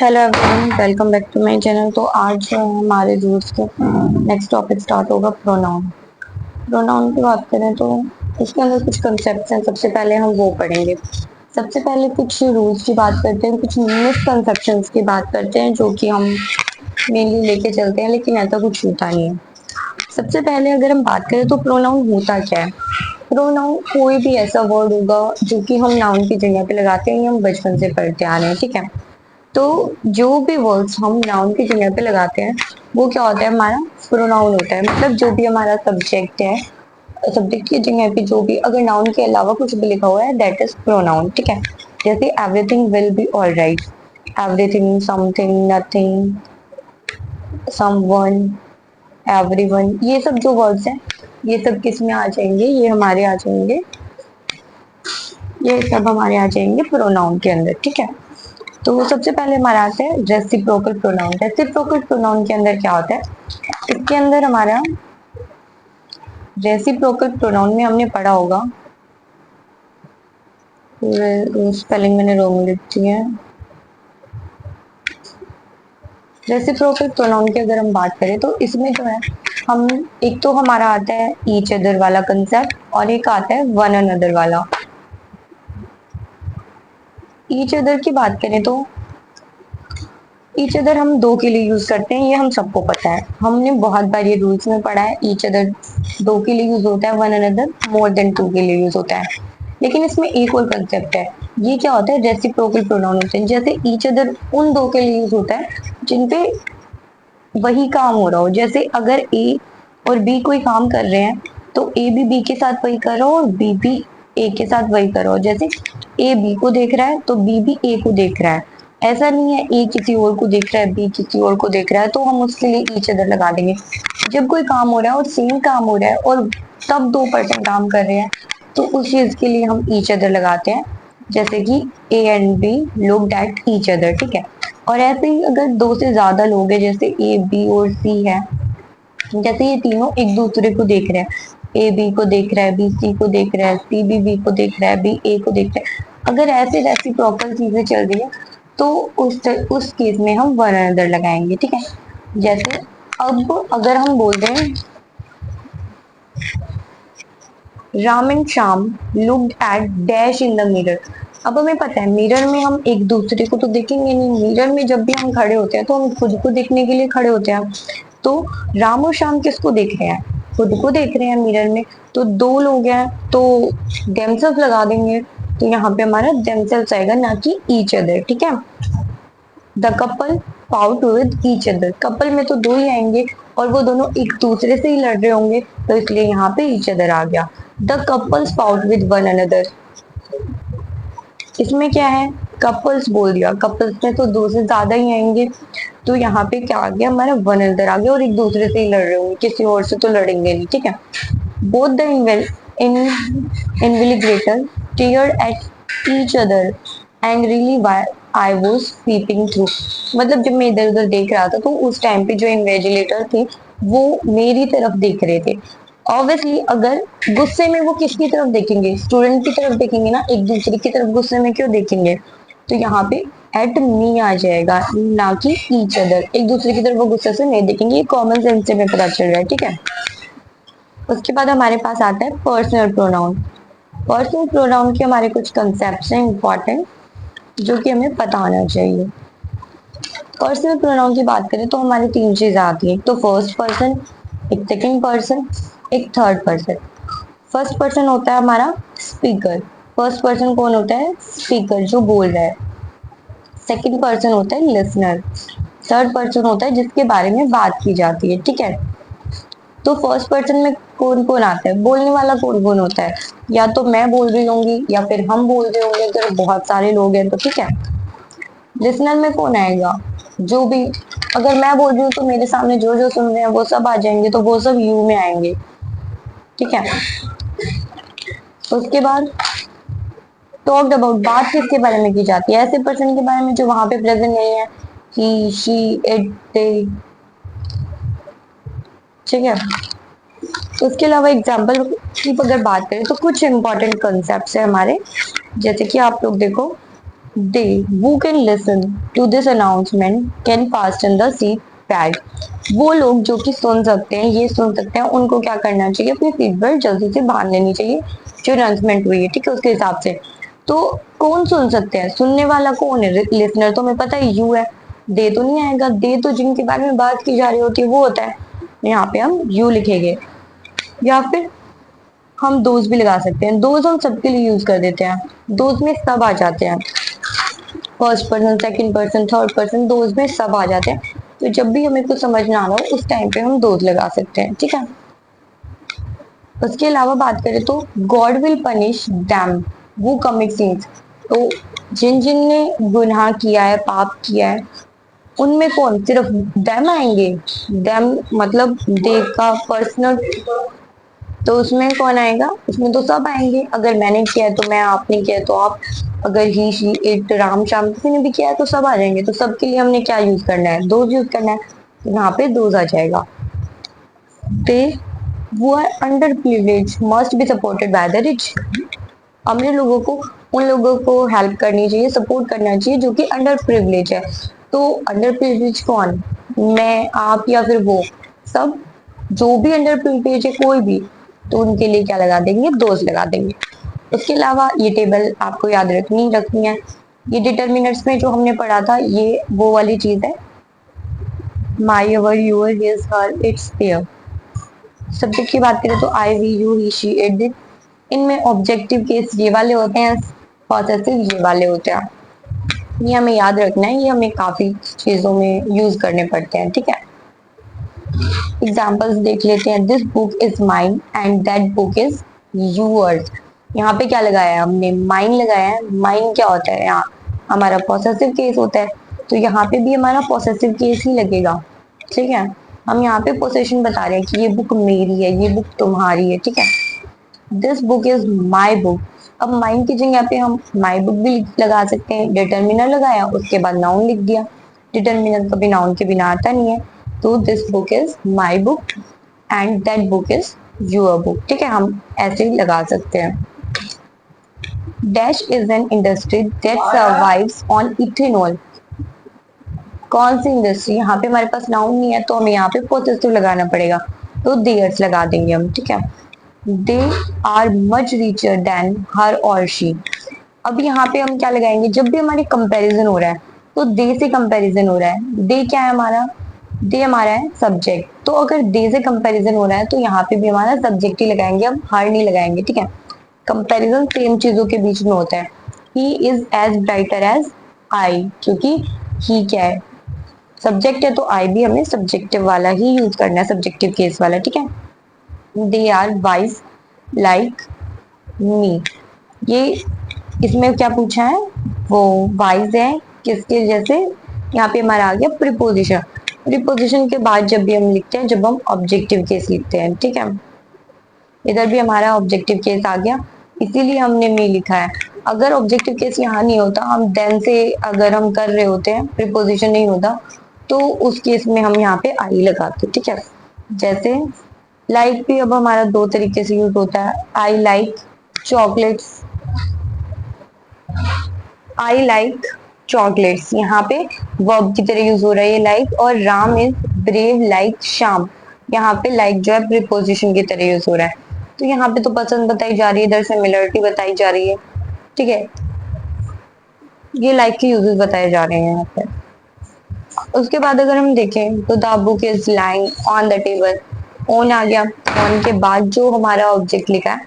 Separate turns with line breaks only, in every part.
Hello everyone, welcome back to my channel. तो आज हमारे रूल्स के नेक्स्ट टॉपिक स्टार्ट होगा प्रोनाउन। प्रोनाउन की बात करें तो इसके अंदर कुछ कंसेप्ट हैं। सबसे पहले हम वो पढ़ेंगे। सबसे पहले कुछ रूल्स की बात करते हैं, कुछ मिसकंसेप्शंस की बात करते हैं जो कि हम मेनली लेके चलते हैं, लेकिन ऐसा कुछ होता नहीं है। सबसे पहले अगर हम बात करें तो प्रोनाउन होता क्या है। प्रोनाउन कोई भी ऐसा वर्ड होगा जो कि हम नाउन की जगह पे लगाते हैं, ये हम बचपन से पढ़ते आ रहे हैं, ठीक है। तो जो भी वर्ड्स हम नाउन की जगह पे लगाते हैं वो क्या होता है, हमारा प्रोनाउन होता है। मतलब जो भी हमारा सब्जेक्ट है, सब्जेक्ट की जगह पे जो भी अगर नाउन के अलावा कुछ भी लिखा हुआ है दैट इज प्रोनाउन, ठीक है। जैसे everything will be alright, everything, something, nothing, someone, everyone, ये सब जो वर्ड्स हैं ये सब किस में आ जाएंगे, ये हमारे आ जाएंगे, ये सब हमारे आ जाएंगे प्रोनाउन के अंदर, ठीक है। तो सबसे पहले हमारा आता है रेसिप्रोकल प्रोनाउन। रेसिप्रोकल प्रोनाउन के अंदर क्या होता है, इसके अंदर हमारा रेसिप्रोकल प्रोनाउन में हमने पढ़ा होगा, स्पेलिंग मैंने रॉन्ग लिख दी है। रेसिप्रोकल प्रोनाउन की अगर हम बात करें तो इसमें जो है हम एक तो हमारा आता है ईच अदर वाला कंसेप्ट और एक आता है वन अनदर वाला। ईच अदर की बात करें तो ईच अदर हम दो के लिए यूज करते हैं, ये हम सबको पता है, हमने बहुत बार ये रूल्स में पढ़ा है। ईच अदर दो के लिए यूज होता है, one another more than two के लिए यूज होता है। लेकिन इसमें एक और कंसेप्ट है, ये क्या होता है, रेसिप्रोकल प्रोनाउन होते हैं। जैसे ईच अदर उन दो के लिए यूज होता है जिनपे वही काम हो रहा हो। जैसे अगर ए और बी कोई काम कर रहे हैं तो ए भी बी के साथ वही कर रहा हो और बी भी ए के साथ वही कर रहा हो। जैसे ए बी को देख रहा है तो बी भी ए को देख रहा है। ऐसा नहीं है ए किसी और को देख रहा है बी किसी और को देख रहा है तो हम उसके लिए ईच अदर लगा देंगे। जब कोई काम हो रहा है और सेम काम हो रहा है और तब दो पर्सन काम कर रहे हैं तो उस चीज के लिए हम ईच अदर लगाते हैं। जैसे कि A and B looked at each other, ठीक है। और ऐसे ही अगर दो से ज्यादा लोग हैं, जैसे ए बी और सी है, जैसे ये तीनों एक दूसरे को देख रहे हैं, ए बी को देख रहा है, बी सी को देख रहा है, सी भी बी को देख रहा है, बी ए को देख रहा है, अगर ऐसे रेसिप्रोकल चीजें चल रही है तो उस केस में हम वन अनदर लगाएंगे, ठीक है। जैसे अब अगर हम बोल रहे हैं Ram and Shyam looked at dash in the mirror. अब हमें पता है मिरर में हम एक दूसरे को तो देखेंगे नहीं, मिरर में जब भी हम खड़े होते हैं तो हम खुद को देखने के लिए खड़े होते हैं। तो राम और श्याम किसको देख रहे हैं, खुद को देख रहे हैं मिरर में। तो दो लोग हैं तो देमसेल्फ लगा देंगे, तो यहाँ पे हमारा देमसेल्फ आएगा ना कि ईच अदर, ठीक है। The couple fought with each other, couple में तो दो ही आएंगे और वो दोनों एक दूसरे से ही लड़ रहे होंगे तो इसलिए यहाँ पे ईच अदर आ गया। The couples fought with one another, इसमें क्या है, कपल्स बोल दिया, कपल्स में तो दो से ज्यादा ही आएंगे तो यहाँ पे क्या आ गया, हमारा वन अनदर आ गया और एक दूसरे से ही लड़ रहे होंगे, किसी और से तो लड़ेंगे नहीं, ठीक है। Both the invigilator stared at each other angrily while I was sleeping through. मतलब जब मैं इधर उधर देख रहा था तो उस टाइम पे जो इन्वेजिलेटर थे वो मेरी तरफ देख रहे थे। ऑब्वियसली अगर गुस्से में वो किसकी तरफ देखेंगे, स्टूडेंट की तरफ देखेंगे ना, एक दूसरे की तरफ गुस्से में क्यों देखेंगे। तो यहाँ पे एट मी आ जाएगा ना कि ईच अदर, एक दूसरे की तरफ वो गुस्से से नहीं देखेंगे, ये कॉमन सेंस से में पता चल रहा है, ठीक है। उसके बाद हमारे पास आता है पर्सनल प्रोनाउन। पर्सनल प्रोनाउन के हमारे कुछ कंसेप्ट हैं इंपॉर्टेंट जो कि हमें पता होना चाहिए। पर्सनल प्रोनाउन की बात करें तो हमारी तीन चीजें आती है, एक तो फर्स्ट पर्सन, एक सेकंड पर्सन, एक थर्ड पर्सन। फर्स्ट पर्सन होता है हमारा स्पीकर, फर्स्ट पर्सन कौन होता है, स्पीकर जो बोल रहा है। सेकंड पर्सन होता है लिसनर, थर्ड पर्सन होता है जिसके बारे में बात की जाती है, ठीक है। तो फर्स्ट पर्सन में कौन कौन आता है, बोलने वाला कौन कौन होता है, या तो मैं बोल रही होंगी या फिर हम बोल रहे होंगे अगर बहुत सारे लोग हैं तो, ठीक है। लिसनर में कौन आएगा, जो भी, अगर मैं बोल रही हूँ तो मेरे सामने जो जो सुन रहे हैं वो सब आ जाएंगे तो वो सब यू में आएंगे, ठीक है। उसके बाद टॉक्ड अबाउट, बात किसके बारे में की जाती है, ऐसे पर्सन के बारे में जो वहां पे प्रेजेंट नहीं है, ही शी इट दे, ठीक है। उसके अलावा एग्जाम्पल की अगर बात करें तो कुछ इंपॉर्टेंट कंसेप्ट है हमारे, जैसे कि आप लोग देखो They who can listen to this announcement can fasten the seat belt. वो लोग जो कि सुन सकते हैं, ये सुन सकते हैं, उनको क्या करना चाहिए, अपनी सीट बेल्ट जल्दी से बांध लेनी चाहिए, जो अनाउंसमेंट हुई है, ठीक है, उसके हिसाब से। तो कौन सुन सकते हैं, सुनने वाला कौन है, लिसनर तो हमें पता है यू है। दे तो नहीं आएगा, दे तो जिनके बारे में बात की जा रही होती है वो होता है, यहाँ पे हम यू लिखेंगे। या फिर हम दोस्त भी लगा सकते हैं, दोस्त हम सबके लिए यूज कर देते हैं, दोस्त में सब आ जाते हैं, first person, second person, third person, दोस्त में सब आ जाते हैं। तो जब भी हमें कुछ समझ ना आ रहा हो उस टाइम पे हम दोस्त लगा सकते हैं, ठीक है। उसके अलावा बात करें तो गॉड विल पनिश दैम वो कमिट सिंस। तो जिन जिन ने गुनाह किया है, पाप किया है, उनमें कौन, सिर्फ दैम आएंगे। दैम मतलब दे का पर्सनल, तो उसमें कौन आएगा, उसमें तो सब आएंगे। अगर मैंने किया है तो मैं, आपने किया है तो आप, अगर ही शी इट राम श्याम किसी ने भी किया है तो सब आ जाएंगे। तो सबके लिए हमने क्या यूज करना है, दोज यूज करना है, तो यहाँ पे दोज आ जाएगा। दे वो are under privilege must be supported by the rich. अमीर लोगों को, उन लोगों को हेल्प करनी चाहिए, सपोर्ट करना चाहिए जो कि अंडर प्रिविलेज है। तो अंडर प्रिविलेज कौन, मैं, आप या फिर वो, सब जो भी अंडर प्रिविलेज है कोई भी, तो उनके लिए क्या लगा देंगे, दोस्त लगा देंगे। उसके अलावा ये टेबल आपको याद रखनी है। ये डिटर्मिनर्स में जो हमने पढ़ा था ये वो वाली चीज है, my, our, your, his, her, its, their. Subject की बात करें तो I, we, you, he, she, it, this. इनमें ऑब्जेक्टिव केस ये वाले होते हैं, पॉसेसिव ये वाले होते हैं। ये हमें याद रखना है, ये हमें काफी चीजों में यूज करने पड़ते हैं, ठीक है। एग्जाम्पल्स देख लेते हैं। This book is mine and that book is yours. यहाँ पे क्या लगाया है हमने, माइन लगाया है। माइन क्या होता है, यहाँ हमारा पॉसेसिव केस होता है, तो यहाँ पे भी हमारा पॉसेसिव केस ही लगेगा, ठीक है। हम यहाँ पे पोसेशन बता रहे हैं कि ये बुक मेरी है, ये बुक तुम्हारी है, ठीक है। This book is my book. अब माइन की जगह पे हम माई बुक भी लगा सकते हैं, डिटर्मिनर लगाया, उसके बाद नाउन लिख दिया। डिटर्मिनर कभी नाउन के बिना आता नहीं है। तो this book is my book and that book is your book, ठीक है, हम ऐसे ही लगा सकते हैं। Dash is an industry that survives on ethanol. कौन सी इंडस्ट्री, यहाँ पे हमारे पास नाउन नहीं है तो हमें यहाँ पे पोसेसिव लगाना पड़ेगा, तो देयर्स लगा देंगे हम, ठीक है। They are much richer than her और शी। अब यहाँ पे हम क्या लगाएंगे, जब भी हमारे कंपैरिजन हो रहा है तो दे से कंपैरिजन हो रहा है। दे क्या है हमारा, दे हमारा है सब्जेक्ट, तो अगर दे से कंपैरिजन हो रहा है तो यहाँ पे भी हमारा सब्जेक्ट ही लगाएंगे, हम हर नहीं लगाएंगे, ठीक है। कंपैरिजन सेम चीजों के बीच में होता है। He is as brighter as I, क्योंकि ही क्या है, सब्जेक्ट है, तो आई भी हमें सब्जेक्टिव वाला ही यूज करना है, सब्जेक्टिव केस वाला, ठीक है। They are wise like me. ये इसमें क्या पूछा है, वो वाइज है किसके जैसे, यहाँ पे हमारा आ गया प्रीपोजिशन। प्रीपोजिशन के बाद जब भी हम लिखते हैं, जब हम ऑब्जेक्टिव केस लिखते हैं, ठीक है। इधर भी हमारा ऑब्जेक्टिव केस आ गया, इसीलिए हमने मी लिखा है। अगर ऑब्जेक्टिव केस यहाँ नहीं होता, हम देन से अगर हम कर रहे होते हैं, प्रीपोजिशन नहीं होता, तो उस केस में हम यहाँ पे आई लगाते, ठीक है। जैसे लाइक भी अब हमारा दो तरीके से यूज होता है। I like chocolates, I like chocolates, यहाँ पे वर्ब की तरह यूज हो रहा है ये लाइक। और Ram is brave like Shyam, यहाँ पे लाइक जो है प्रीपोजिशन की तरह यूज हो रहा है। तो यहाँ पे तो पसंद बताई जा रही है, इधर सिमिलरिटी बताई जा रही है, ठीक है। ये लाइक के यूजेस बताए जा रहे हैं यहाँ पे। उसके बाद अगर हम देखें तो the book is lying on the table. On आ गया, ऑन के बाद जो हमारा ऑब्जेक्ट लिखा है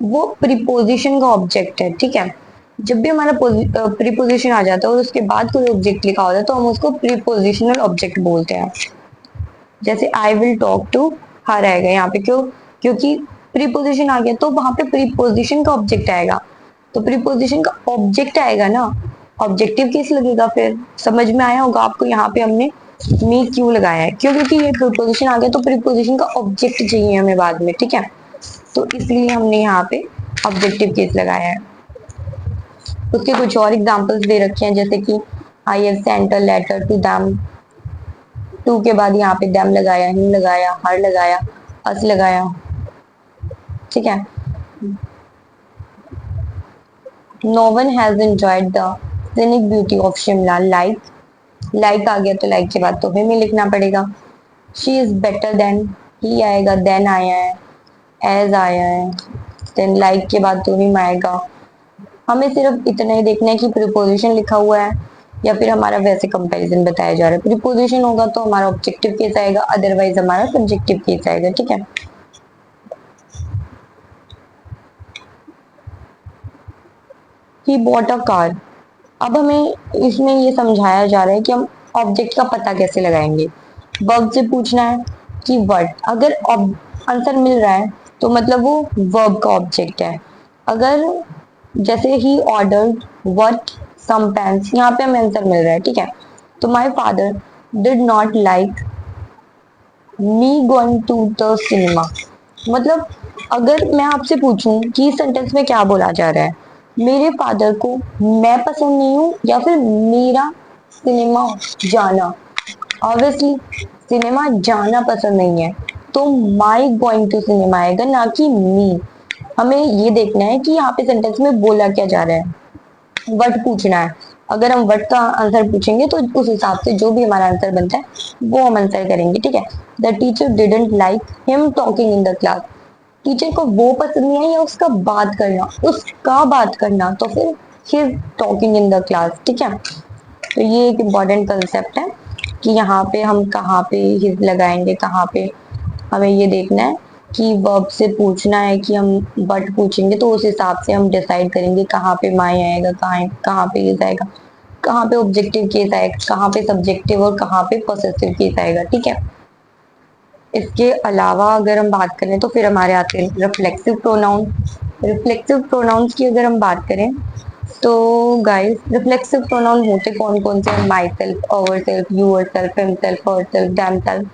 वो प्रीपोजिशन का ऑब्जेक्ट है, ठीक है। जब भी हमारा प्रीपोजिशन आ जाता है और उसके बाद कोई ऑब्जेक्ट लिखा होता है तो हम उसको प्रीपोजिशनल ऑब्जेक्ट बोलते हैं। जैसे I will talk to her आएगा यहाँ पे, क्यों, क्योंकि प्रीपोजिशन आ गया तो वहां पे प्रीपोजिशन का ऑब्जेक्ट आएगा, तो प्रीपोजिशन का ऑब्जेक्ट आएगा ना, ऑब्जेक्टिव केस लगेगा। फिर समझ में आया होगा आपको, यहाँ पे हमने मी क्यों लगाया है, क्यों, क्योंकि ये प्रीपोजिशन आ गया तो प्रीपोजिशन का ऑब्जेक्ट चाहिए हमें बाद में, ठीक है। तो इसलिए हमने यहाँ पे ऑब्जेक्टिव केस लगाया है। उसके कुछ और एग्जांपल्स दे रखे हैं, जैसे कि I have sent a letter to them. To के बाद यहाँ पे देम लगाया, हिम लगाया, हर लगाया, अस लगाया, ठीक है। No one has enjoyed the scenic beauty of Shimla, like आ गया तो लाइक के बाद तो हमें लिखना पड़ेगा। She is better than, he आएगा, देन आया है, एज आया है, देन लाइक के बाद तो हिम आएगा। हमें सिर्फ इतना ही देखना है कि प्रीपोजिशन लिखा हुआ है या फिर हमारा वैसे कंपैरिजन बताया जा रहा है। प्रीपोजिशन होगा तो हमारा ऑब्जेक्टिव केस आएगा, अदरवाइज हमारा सब्जेक्टिव केस आएगा। ठीक है, ही बॉट अ कार। अब हमें इसमें ये समझाया जा रहा है कि हम ऑब्जेक्ट का पता कैसे लगाएंगे। वर्ब से पूछना है कि व्हाट, अगर आंसर मिल रहा है तो मतलब वो वर्ब का ऑब्जेक्ट है। अगर जैसे he ordered what some pens, यहाँ पे हमें आंसर मिल रहा है। ठीक है, तो my father did not like me going to the cinema. मतलब अगर मैं आपसे पूछूं कि इस सेंटेंस में क्या बोला जा रहा है, मेरे फादर को मैं पसंद नहीं हूं या फिर मेरा सिनेमा जाना। ऑब्वियसली सिनेमा जाना पसंद नहीं है, तो माई गोइंग टू सिनेमा आएगा, ना कि मी। हमें ये देखना है कि यहाँ पे सेंटेंस में बोला क्या जा रहा है। वर्ड पूछना है, अगर हम वर्ड का आंसर पूछेंगे तो उस हिसाब से जो भी हमारा आंसर बनता है वो हम आंसर करेंगे। ठीक है, the teacher didn't like him talking in the class. Teacher को वो पसंद नहीं है या उसका बात करना, उसका बात करना, तो फिर his talking in the class. ठीक है, तो ये एक इम्पॉर्टेंट कंसेप्ट है कि यहाँ पे हम कहाँ पे हिज लगाएंगे, कहाँ पे। हमें ये देखना है कि वर्ब से पूछना है कि हम बट पूछेंगे तो उस हिसाब से हम डिसाइड करेंगे कहाँ पे माई आएगा, कहाँ कहाँ पे हिज आएगा, कहाँ पे ऑब्जेक्टिव केस आएगा, कहाँ पे सब्जेक्टिव और कहाँ पे पोसेसिव केस आएगा। ठीक है, इसके अलावा अगर हम बात करें तो फिर हमारे आते हैं रिफ्लेक्सिव प्रोनाउन। रिफ्लेक्सिव प्रोनाउंस की अगर हम बात करें तो गाइस रिफ्लेक्सिव प्रोनाउन होते कौन कौन से हैं? Myself, ourself, yourself, himself, herself, themself,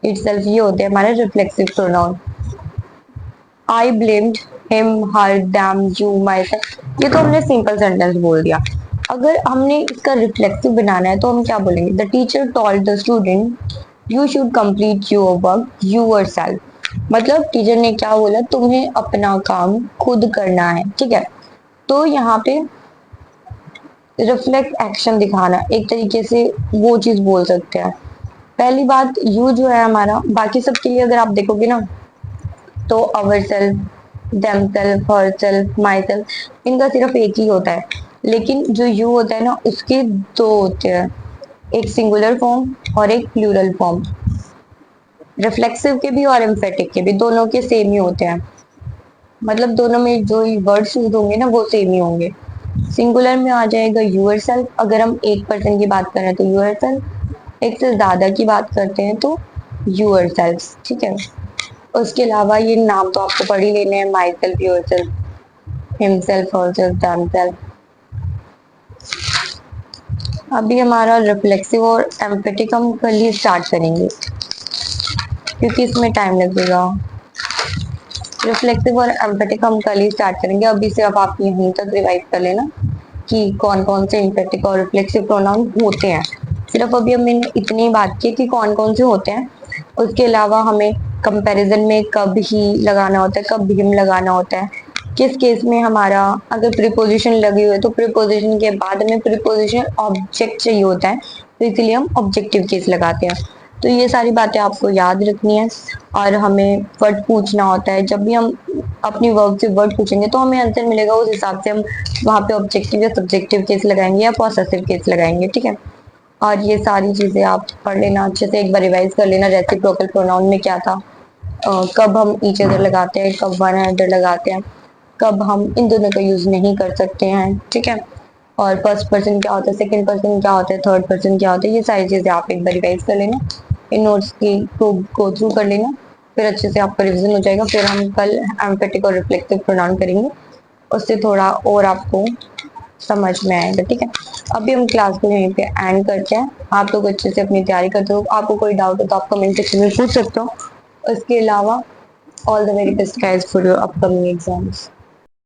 itself, ये होते हैं हमारे reflexive pronoun. I blamed him, her, them, you, myself, ये तो हमने सिंपल सेंटेंस बोल दिया। अगर हमने इसका रिफ्लेक्सिव बनाना है तो हम क्या बोलेंगे? The teacher told the student you should complete your work yourself. मतलब टीचर ने क्या बोला? तुम्हें अपना काम खुद करना है। ठीक है, तो यहाँ पे रिफ्लेक्ट एक्शन दिखाना एक तरीके से वो चीज बोल सकते हैं। पहली बात, यू जो है हमारा, बाकी सबके लिए अगर आप देखोगे ना तो our self, them self, her self, my self, इनका सिर्फ एक ही होता है। लेकिन जो यू होता है ना उसके दो होते हैं, एक सिंगुलर फॉर्म और एक प्लूरल फॉर्म। रिफ्लेक्सिव के भी और एम्फेटिक के भी, दोनों के सेम ही होते हैं। मतलब दोनों में जो वर्ड यूज होंगे ना वो सेम ही होंगे। सिंगुलर में आ जाएगा यूर सेल्फ, अगर हम एक पर्सन की बात करें तो यूर सेल्फ, एक से ज्यादा की बात करते हैं तो यूर सेल्फ। ठीक है, उसके अलावा ये नाम तो आपको पढ़ ही लेने हैं, my self, your self, himself, her self, them self. अभी हमारा रिफ्लेक्सिव और एम्फेटिक हम कल ही स्टार्ट करेंगे क्योंकि इसमें टाइम लगेगा। रिफ्लेक्सिव और एम्फेटिक हम कल ही स्टार्ट करेंगे। अभी से अब आप यहीं तक रिवाइज कर लेना कि कौन कौन से एम्फेटिक और रिफ्लेक्सिव प्रोनाउन होते हैं। सिर्फ अभी हमने इतनी बात की कि कौन कौन से होते हैं, उसके अलावा हमें कंपैरिजन में कब ही लगाना होता है, कब हिम लगाना होता है, किस केस में हमारा अगर प्रीपोजिशन लगी हुई है तो प्रीपोजिशन के बाद हमें प्रीपोजिशन ऑब्जेक्ट चाहिए होता है, तो इसलिए हम ऑब्जेक्टिव केस लगाते हैं। तो ये सारी बातें आपको याद रखनी है। और हमें वर्ड पूछना होता है, जब भी हम अपनी वर्ब से वर्ड पूछेंगे तो हमें आंसर मिलेगा, उस हिसाब से हम वहां पे ऑब्जेक्टिव या सब्जेक्टिव केस लगाएंगे या पॉसेसिव केस लगाएंगे। ठीक है, और ये सारी चीजें आप पढ़ लेना अच्छे से, एक बार रिवाइज कर लेना रेसिप्रोकल प्रोनाउन में क्या था, कब हम ईच अदर लगाते हैं, कब वन अनदर लगाते हैं, कब हम इन दोनों का यूज नहीं कर सकते हैं। ठीक है, और फर्स्ट पर्सन क्या होता है, सेकंड पर्सन क्या होता है, थर्ड पर्सन क्या होता है, ये सारी चीजें आप एक बार रिवाइज कर लेना, इन नोट्स की को गो थ्रू कर लेना, फिर अच्छे से आपका रिवीजन हो जाएगा। फिर हम कल एम्फेटिक और रिफ्लेक्टिव प्रोनाउन करेंगे, उससे थोड़ा और आपको समझ में आएगा। ठीक है, अभी हम क्लास को यहीं पे एंड करते हैं। आप लोग अच्छे से अपनी तैयारी करते हो, आपको कोई डाउट हो तो आप कमेंट सेक्शन में पूछ सकते हो। उसके अलावा all the very best guys for your upcoming exams.